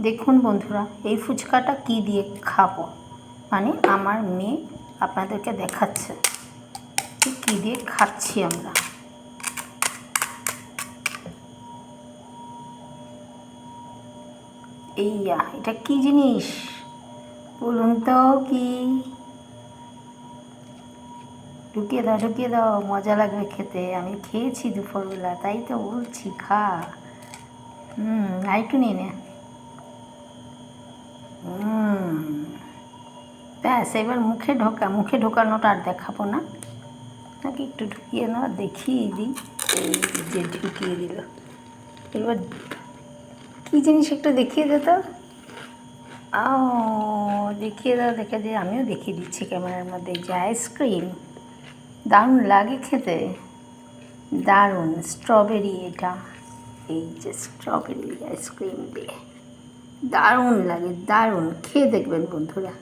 দেখুন বন্ধুরা, এই ফুচকাটা কি দিয়ে খাবো, মানে আমার মেয়ে আপনাদেরকে দেখাচ্ছে কি দিয়ে খাচ্ছি আমরা। এটা কি জিনিস বলুন তো? কি? ঢুকিয়ে দাও, মজা লাগবে খেতে। আমি খেয়েছি দুপুরবেলা, তাই তো বলছি খা। আরেকটু নিয়ে নে। ব্যাস, এবার মুখে ঢোকানোটা আর দেখাবো না, নাকি একটু ঢুকিয়ে নাও, দেখিয়ে দিই। এই যে ঢুকিয়ে দিল। এবার কী জিনিস একটা দেখিয়ে দে তো। দেখিয়ে দাও, দেখে দিয়ে আমিও দেখিয়ে দিচ্ছি ক্যামেরার মধ্যে যে আইসক্রিম। দারুণ লাগে খেতে, দারুণ। স্ট্রবেরি, এটা এই যে স্ট্রবেরি আইসক্রিম দিয়ে দারুণ লাগে, দারুণ। খেয়ে দেখবেন বন্ধুরা।